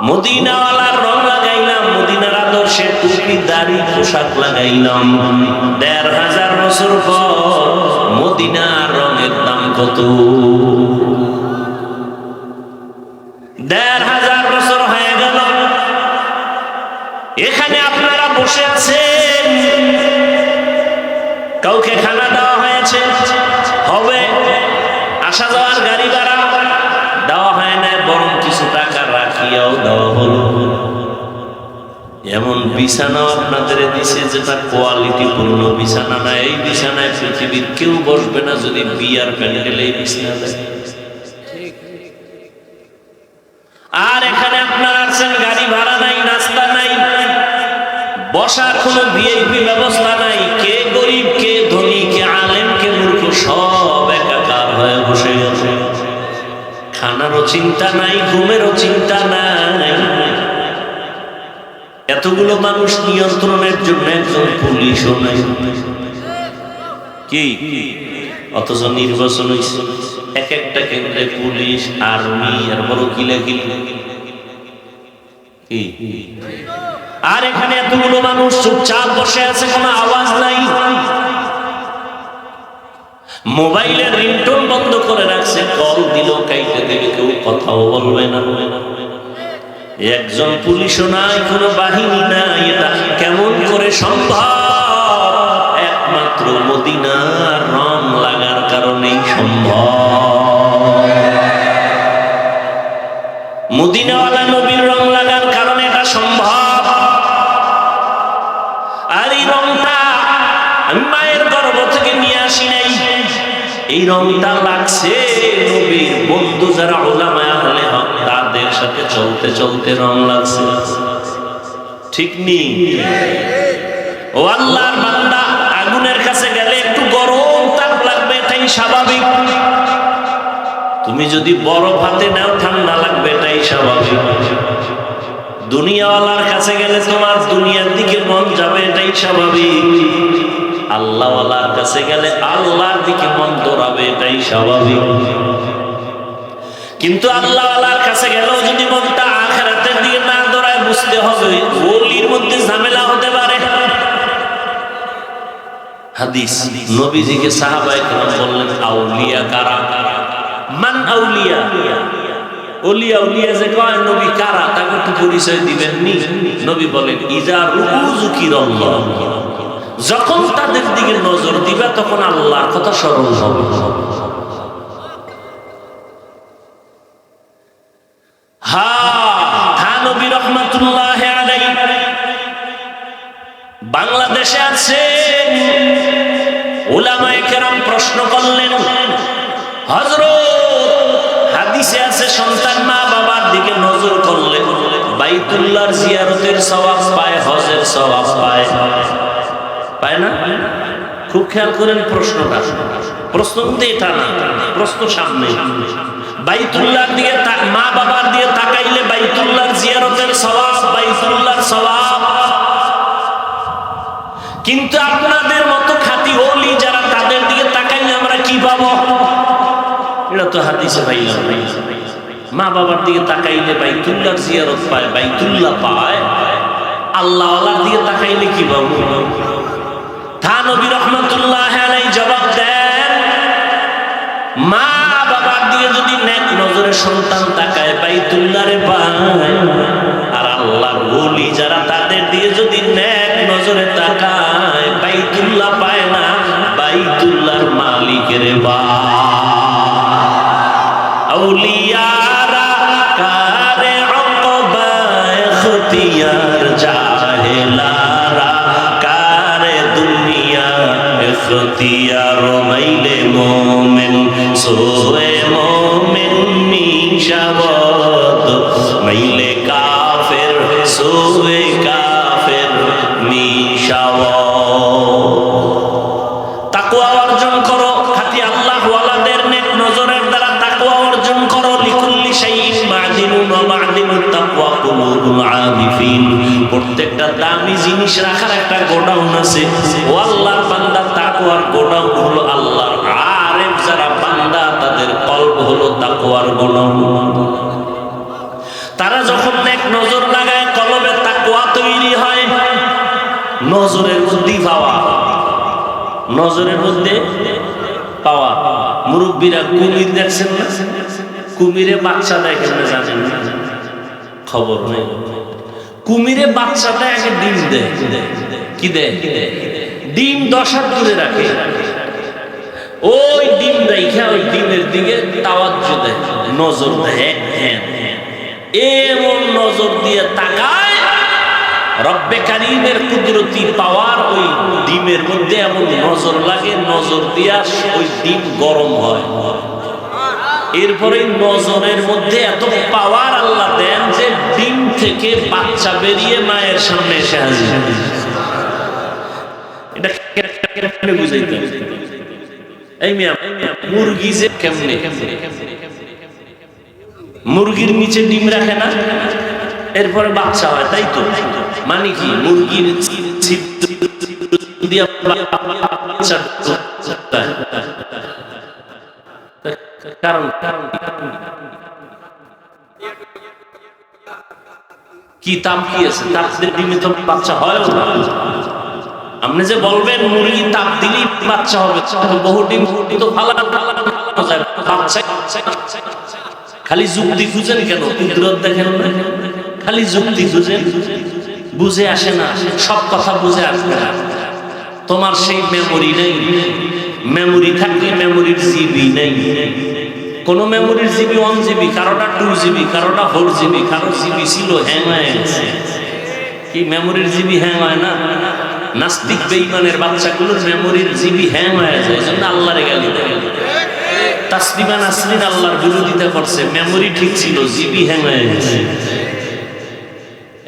মদিনাওয়ালার রং লাগাইলাম, মদিনার আদর্শে টুপি দাড়ি পোশাক লাগাইলাম। ১৫০০ বছর পর মদিনার রঙের দাম কত? ১৫০০ বছর হয়ে গেল। এখানে আপনারা বসে আছেন, কাউকে খানা দেওয়া হয়েছে, হবে আসা যাওয়ার গাড়ি ভাড়া দেওয়া হয় না, বরং কিছু টাকা রাখিয়াও দেওয়া হলো। এমন বিছানাও আপনাদের দিছে যেটা কোয়ালিটি পূর্ণ বিছানা না। এই বিছানায় পৃথিবীর কেউ বসবে না যদি বিয়ার প্যান্ডেলে এই বিছানা দেয়। আর এখানে আপনারা আছেন, গাড়ি ভাড়া নাই, নাস্তা নাই, বসার কোনো ভিআইপি ব্যবস্থা নাই। কে গরিব, কে ধনী, কে আলেম, কে মূর্খ, সব একাকার হয়ে বসে গেছে। খানারও চিন্তা নাই, ঘুমেরও চিন্তা নাই। এতগুলো মানুষ নিয়ন্ত্রণের জন্য একজন পুলিশও নাই কি? অথচ নির্বাচন হয়েছে, এক একটা কেন্দ্রে পুলিশ, আর্মি, আর বড় কিলাকিলি কি? আর এখানে এতগুলো মানুষ চুপচাপ বসে আছে, কোনো আওয়াজ নাই। মোবাইলের রিংটোন বন্ধ করে রাখছে, কল দিল কাইতে দিলে কেউ কথাও বলবে না। একজন পুলিশও নাই, কোনো বাহিনী নাই। এটা কেমন করে সম্ভব? একমাত্র মদিনার রং লাগার কারণেই সম্ভব। মদিনাওয়ালা নবীর রং লাগার কারণে এটা সম্ভব। আর এই রংটা আমি মায়ের গর্ভ থেকে নিয়ে আসি নাই, এই রংটা লাগছে নবীর বন্ধু যারা উলামা আহলে হক তাদের সাথে চলতে চলতে রং লাগছে। ঠিক নেই? ও আল্লাহর বান্দা, আগুনের কাছে গেলে একটু গরম তাপ লাগবে, এটাই স্বাভাবিক। তুমি যদি বরফ হাতে নাও ঠান্ডা লাগবে, এটাই স্বাভাবিক। দুনিয়াওয়ালার কাছে গেলে তোমার দুনিয়ার দিকে মন যাবে, এটাই স্বাভাবিক। আল্লাহওয়ালার কাছে গেলে আল্লাহর দিকে মন দৌড়াবে, এটাই স্বাভাবিক। কিন্তু আল্লাহওয়ালার কাছে গেলেও যদি মনটা আখিরাতের দিকে না দৌড়ায়, বুঝতে হবে ওলির মধ্যে ঝামেলা হতে পারে। হাদিস, নবীজিকে সাহাবায়ে কেরাম বললেন, আউলিয়া কারা? মান আউলিয়া? ওলিয়া উলিয়া যে কয় নবী কারা, তাকে একটু পরিচয় দিবেন নি? নবী বলেন, ইজা রুযুকিরাল্লাহ, যখন তাদের দিকে নজর দিবা তখন আল্লাহর কথা স্মরণ হবে। নবী রাহমাতুল্লাহি আলাইহি বাংলাদেশে আছেন, উলামায়ে কেরাম প্রশ্ন করলেন, হযরত হাদিসে আছে সন্তান মা বাবার দিকে নজর করলে বাইতুল্লাহর জিয়ারতের সওয়াব পায়, হজের সওয়াব পায়, পায় না? খুব খেয়াল করেন প্রশ্নটা, প্রশ্ন কিন্তু এটা না, প্রশ্ন সামনে। বাইতুল্লাহর দিকে মা বাবার দিকে তাকাইলে বাইতুল্লাহর জিয়ারতের সওয়াব, বাইতুল্লাহর সওয়াব। কিন্তু আপনাদের মতো খাঁটি ওলি যারা, তাদের দিকে তাকাইলে আমরা কি পাবো? এটা তো হাদিসে পাইলাম। মা বাবার দিকে তাকাইলে বাইতুল্লাহর জিয়ারত পায়, বাইতুল্লাহ পায়। আল্লাহওয়ালার দিকে তাকাইলে কি পাবো? নবী রাহমাতুল্লাহি আলাইহি জবাব দেন, মা বাবার দিকে যদি নেক নজরে সন্তান তাকায়, বাইতুল্লাহরে পায়। আর আল্লাহর ওলি যারা, তাদের দিকে যদি নেক নজরে তাকায়, বাইতুল্লাহ পায় না, বাইতুল্লাহর মালিকের পায়। আউলিয়ারা কারে উকবায়ে ইখতিয়ার, জাহেলারা কারে দুনিয়া ইখতিয়ার। মাইলে মোমেন সোয়ে মোমেন মিশাবত, মাইলে কাফের সোয়ে কাফের মিশাবত। তাকওয়া অর্জন করো, খাঁটি আল্লাহওয়ালাদের নেক নজরের দ্বারা তাকওয়া অর্জন করো। লিকুল্লি শাইইন মা'দিনুন ওয়া মা'দিনুত তাকওয়া কুলুবুল আরিফিন। প্রত্যেকটা দামি জিনিস রাখার একটা গোডাউন আছে। ও আল্লাহর বান্দা, তাকওয়ার গোডাউন হলো আল্লাহর আরেফ যারা তাকওয়ার গোলাম। তারা যখন নেক নজর লাগায় কলবে তাকওয়া তৈরি হয়। নজরের মধ্যে পাওয়া, নজরের মধ্যে পাওয়া। মুরব্বীরা কুমির দেখছেন না? কুমিরে বাচ্চা দেয় কেমনে জানেন না? খবর নেই। কুমিরে বাচ্চা দেয়, আগে ডিম দেয়। কি দেয়? ডিম 10 হাত দূরে রাখে। ওই ডিম রাইখা ওই ডিমের দিকে তাওয়াজ্জু দেয়, নজর দেয়। এমন নজর দিয়ে তাকায়, রব্বে কারীমের কুদরতি পাওয়ার ওই ডিমের মধ্যে এমন নজর লাগে, নজর দিয়া ওই ডিম গরম হয়। এরপরে নজরের মধ্যে এত পাওয়ার আল্লাহ দেন যে ডিম থেকে বাচ্চা বেরিয়ে মায়ের সামনে এসে হাজির। এটা কেমনে বুঝাইতে? এই মিয়া, মুরগি যে কেমনে, মুরগির নিচে ডিম রাখে না, এরপরে বাচ্চা হয়, তাই তো? মানে কি মুরগির কারণ কি তাপ কি আছে? তাপ ডিমে তো বাচ্চা হয় না। আপনি যে বলবেন মুরগি তাপ দিলেই বাচ্চা হবে, বহু ডিম তো খালি যুক্তি খুঁজেন কেন? কুদরত দেখেন না, খালি যুক্তি খুঁজেন, বুঝে আসে না, সব কথা বুঝে আসবে না। তোমার সেই মেমোরি নেই। মেমোরি থাকলে মেমোরির জিবি নেই। কোন মেমোরির জিবি 1 জিবি, কারোটা 2 জিবি, কারোটা 4 জিবি, কারো জিবি ছিল হ্যাং হয়ে গেছে। কি মেমোরির জিবি হ্যাং হয় না? নাস্তিক বেঈমানের বাচ্চাগুলোর মেমোরির জিবি হ্যাং হয়ে যায়, এজন্য আল্লাহরে গালি দেয়। তাসলিমা নাসরিন আল্লাহর বিরোধিতা করছে, মেমোরি ঠিক ছিল, জিবি হ্যাং হয়ে গেছে।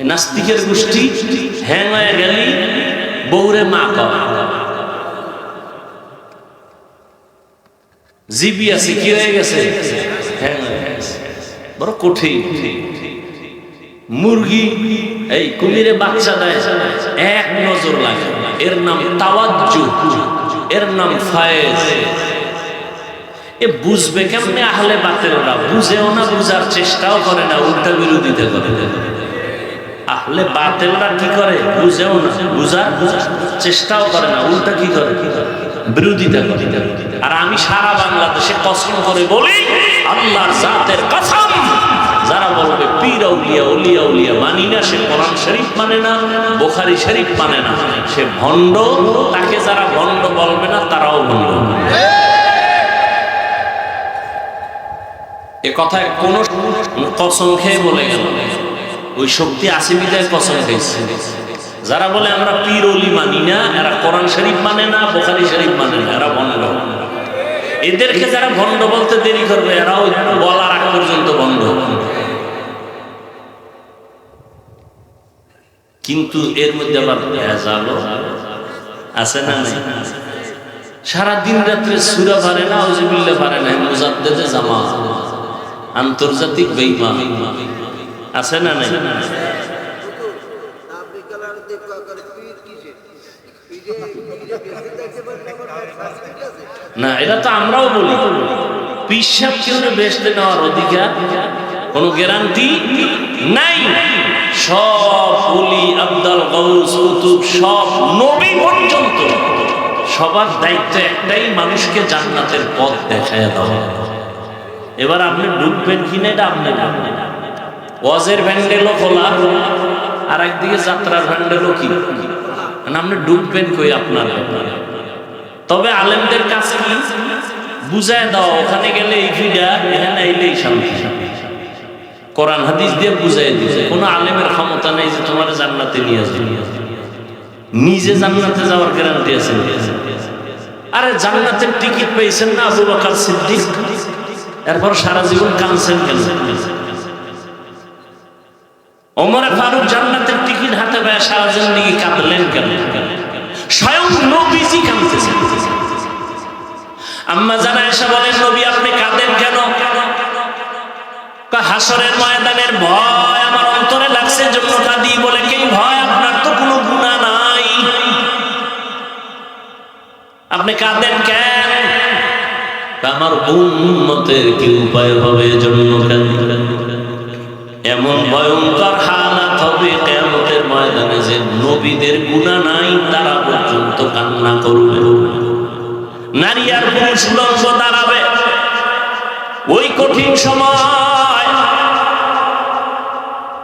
নাস্তিকের গোষ্ঠী হ্যাং হয়ে গেলি বউরে মা কয়, জিবি আছে কি হয়ে গেছে, হ্যাং হয়ে গেছে। বড় কঠিন। মুরগি এই কুমিরে বাচ্চা দেয়, এক নজর লাগে। এর নাম তাওয়াজ্জু, এর নাম ফায়েজ। এ বুঝবে কেমনে? আহলে বাতিলরা বুঝেও না, বুঝার চেষ্টাও করে না, উল্টা বিরোধিতা করে। আহলে বাতিলরা কি করে? বুঝেও না, বুঝার চেষ্টাও করে না, উল্টা কি করে? বিরোধিতা করে। আর আমি সারা বাংলাদেশে কসম করে বলি, আল্লাহর জাতের কসম, যারা বলবে পীর আউলিয়া, ওলিয়া উলিয়া মানি না, সে কোরআন শরীফ মানে না, বুখারী শরীফ মানে না, সে ভণ্ড। তাকে যারা ভণ্ড বলবে না, তারাও ভণ্ড। এ কথায় কোন কসম খেয়ে বলে গেল, ওই শক্তি আসিমিদের কসম খাইছে। যারা বলে আমরা পীর ওলি মানি না, এরা কোরআন শরীফ মানে না, বুখারী শরীফ মানে না, এরা ভণ্ড। এদেরকে যারা ভণ্ড বলতে দেরি করবে, এরাও বলার আগ পর্যন্ত ভণ্ড। কিন্তু এর মধ্যে আবার ভেজালও আছে না? সারা দিন রাত্রে সূরা পারে না, আউযুবিল্লাহ পারে না, মুজাদ্দিদে জামাত, আন্তর্জাতিক বেঈমান আছে না? নাই না, এটা তো আমরাও বলি। পিসাব কেউ বেহেশতে নেওয়ার অধিকার কোনো গ্যারান্টি নাই। সব ওলি, আব্দাল, গাউস, কুতুব, সব নবী পর্যন্ত সবার দায়িত্ব একটাই, মানুষকে জান্নাতের পথ দেখায় দেওয়া। এবার আপনি ঢুকবেন কিনা এটা আপনি না। ওয়াজের ভ্যান্ডেলও খোলা, আর একদিকে যাত্রার ভ্যান্ডেলও কি, আপনি ঢুকবেন কই? আপনার। তবে আলেমদের কাছে কি বুঝায় দাও, ওখানে গেলে এই ফিডা, এখানে আইলেই শান্তি। কোরআন হাদিস দিয়ে বুঝাই দিয়েছে। কোনো আলেমের ক্ষমতা নেই যে তোমার জান্নাতে নিয়ে আসবে। নিজে জান্নাতে যাওয়ার গ্যারান্টি আছে? আরে জান্নাতের টিকিট পেয়েছেন না আবু বকর সিদ্দিক, এরপর সারা জীবন কাঁদছেন কেন? ওমর ফারুক জান্নাতের টিকিট হাতে পেয়ে সারা জিন্দেগি কাঁদলেন কেন? স্বয়ং নবীজি কাঁদতেছেন। আম্মা জানা এসে বলেন, নবী আপনি কাঁদেন কেন? হাসরের ময়দানের ভয় আমার অন্তরে লাগছে, জন্য কাঁদি। বলে কি ভয়? আপনার তো কোনো গুনাহ নাই, আপনি কাঁদেন কেন? আমার উম্মতের কি উপায় হবে? জন্য এমন ভয়ঙ্কর হালাত হবে কিয়ামতের ময়দানে যে নবীদের গুনাহ নাই তারা পর্যন্ত কান্না করবে। নারী আর পুরুষ উলঙ্গ দাঁড়াবে ওই কঠিন সময়।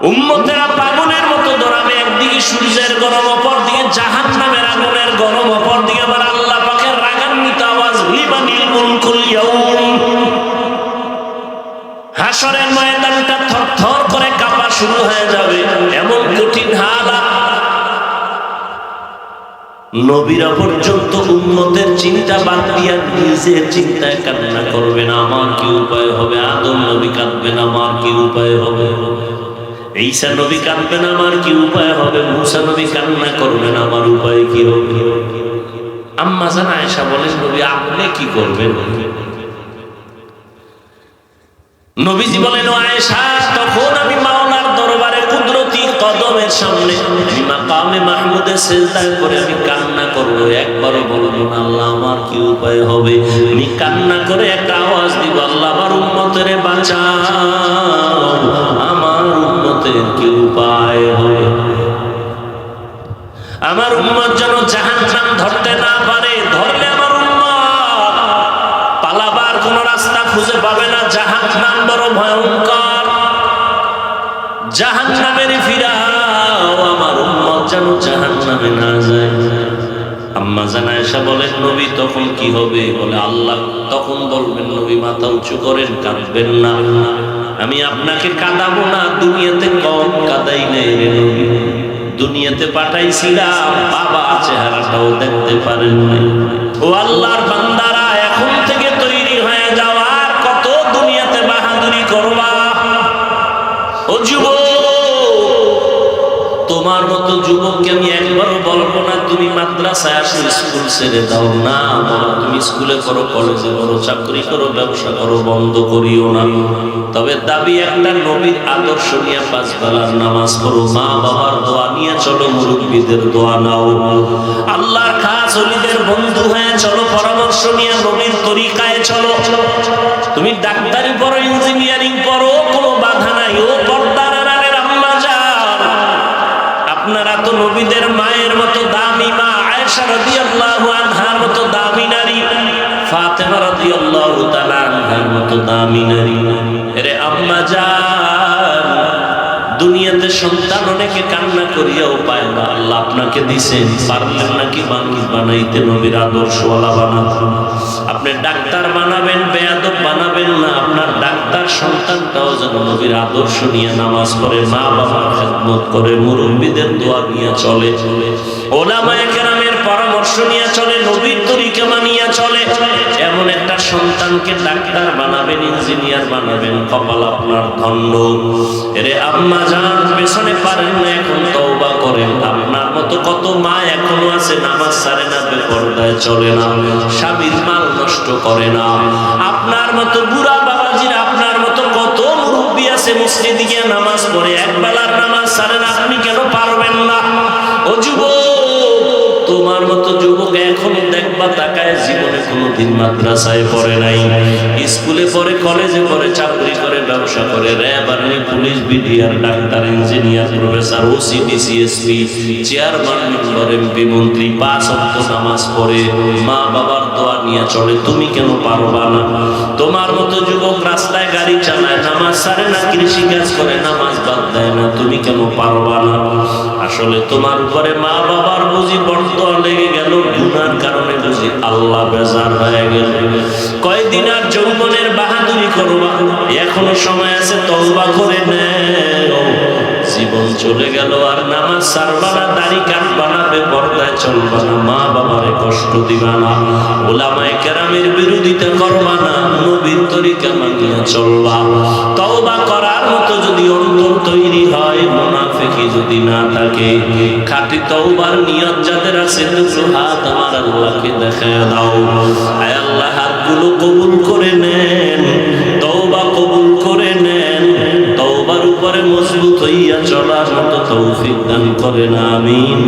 উম্মতেরা পাগলের মতো দৌড়াবে, একদিকে সূর্যের গরম, অপর দিকে জাহান্নামের আগুনের গরম, অপর দিকে আমার আল্লাহ পাকের রাগান্বিত আওয়াজ, লিমানিল মুলকুল ইয়াউম। হাসরের ময়দানটা থরথর করে কাঁপা শুরু হয়ে যাবে, এমন কঠিন হালাত। নবীরা পর্যন্ত উম্মতের চিন্তা বাদ দিয়া নিজের চিন্তায় কান্না করবে না, আমার কি উপায় হবে? আদম নবী কাঁদবেন, আমার কি উপায় হবে? ঈসা নবী কাঁদবেন, আমার কি উপায় হবে? মুসা নবী কান্না করবেন, আমার উপায় কি হবে? আম্মা জান আয়েশা বলেন, নবী আপনি কি করবেন? নবীজি বলেন, ও আয়েশা, তখন আমি মাওলার দরবারে কুদরতি কদমের সামনে মাকামে মাহমুদে সিজদা করে আমি কান্না করব, একবারও বলবো না আল্লাহ আমার কি উপায় হবে। আমি কান্না করে একটা আওয়াজ দিব, আল্লাহ আমার উম্মতেরে বাঁচাও, আমার উম্মতের কি উপায় হবে? আমার উম্মত যেন জাহান্নাম ধরতে না পারে, ধরলে আমার উম্মত পালাবার কোন রাস্তা খুঁজে পাবে না। জাহান্নাম বড় ভয়ঙ্কর, জাহান্নামের ফিরাও, আমার উম্মত যেন জাহান্নামে না যায়। আম্মা জান আয়েশা বলেন, নবী তখন কি হবে? বলে আল্লাহ তখন বলবেন, নবী মাথা উঁচু করেন, কাঁদবেন না, আমি আপনাকে কাঁদাবো না, দুনিয়াতে কম কাঁদাই নেই রে নবী, দুনিয়াতে পাঠাইছিলাম, বাবা চেহারাটাও দেখতে পারেন নাই। ও আল্লাহর বান্দারা, এখন থেকে তৈরি হয়ে যাওয়ার কত দুনিয়াতে বাহাদুরি করবা। ও যুবক, তোমার মতো যুবককে আমি একবারও বলবো না তুমি মাদ্রাসায় আসো, স্কুল ছেড়ে দাও না, তুমি স্কুলে করো, কলেজে করো, চাকরি করো, ব্যবসা করো, বন্ধ করিও না। তবে দাবি একটা, নবীর আদর্শ নিয়ে 5 বেলার নামাজ পড়ো, মা বাবার দোয়া নিয়ে চলো, মুরব্বীদের দোয়া নাও, আল্লাহর খাস ওলিদের বন্ধু হয়ে চলো, পরামর্শ নিয়ে নবীর তরিকায় চলো। তুমি ডাক্তারি পড়ো, ইঞ্জিনিয়ারিং পড়ো, কোনো বাধা নাই। ও পর্দার আড়ালের আম্মা জান, আপনারা তো নবীদের মায়ের মতো দামি মা, আয়েশা রাদিয়াল্লাহু আনহার মতো দামি নারী, ফাতেমা রাদিয়াল্লাহু তাআলা আনহার মতো দামি নারী। এরে আম্মা জান, দুনিয়াতে সন্তান অনেকে কান্না করিয়াও পায় না, আল্লাহ আপনাকে দিছেন, পারলেন নাকি বানাইতে নবীর আদর্শওয়ালা বানাতে? আপনি ডাক্তার বানাবেন, বেয়াদব বানাবেন না, আপনার ডাক্তার সন্তানটাও যেন নবীর আদর্শ নিয়ে নামাজ পড়ে, মা বাবার খেদমত করে, মুরব্বীদের দোয়া নিয়ে চলে, ওলামায়ে কেরামের পরামর্শ নিয়ে চলে, নবীর তরিকা মানিয়ে চলে। এমন একটা সন্তানকে ডাক্তার বানাবেন, ইঞ্জিনিয়ার বানাবেন, কপাল আপনার ধন্য। এরে আম্মা জান, পেছনে পারেন না, এখন তওবা করেন। আপনার মতো কত মা এখনো আছে নামাজ ছাড়ে না, বেপরদায় চলে না, স্বামীর মাল নষ্ট করে না। আপনার মতো বুড়া বাবাজিরা, আপনার মতো কত মুরব্বী আছে মসজিদে গিয়ে নামাজ পড়ে, একবেলার নামাজ ছাড়ে না, আপনি কেন পারবেন না? ও যুবক, তোমার মতো যুবক এখনো দেখবা তাকায় জীবনে কোনোদিন মাদ্রাসায় পড়ে নাই, স্কুলে পড়ে, কলেজে পড়ে, চাকরি করে, ব্যবসা করে, RAB, army, police, BDR, doctor, engineer, professor, OC, DC, SP, chairman, member, MP, মন্ত্রী, 5 ওয়াক্ত নামাজ পড়ে, মা বাবার দোয়া নিয়ে চলে, তুমি কেন পারবা না? তোমার মতো যুবক রাস্তায় গাড়ি চালায়, নামাজ ছাড়ে না, কৃষি কাজ করে, নামাজ বাদ দেয় না, তুমি কেন পারবা না? আসলে তোমার উপরে মা বাবার বুঝি বরদোয়া লেগে গেল, গুনার কারণে বুঝি আল্লাহ বেজার হয়ে গেল। কয়দিন আর যৌবনের বাহাদুরি করবা, এখনো সময় আছে, তওবা করে নেও। জীবন চলে গেল, আর নামাজ ছাড়বা না, দাড়ি কাটবা না, বেপরদায় চলবা না, মা বাবারে কষ্ট দিবা না, ওলামায়ে কেরামের বিরোধিতা করবা না, নবীর তরিকা মানিয়ে চলবা। তওবা করার মতো যদি অন্তর তৈরি হয়, মুনাফিকি যদি না থাকে, খাঁটি তওবার নিয়ত যাদের আছে, দুটো হাত আমার আল্লাহকে দেখায় দাও। আয় আল্লাহ, হাতগুলো কবুল করে নেন, তওবা কবুল করে নেন, তওবার উপরে মজবুত হইয়া চলার মতো তৌফিক দান করেন, আমিন।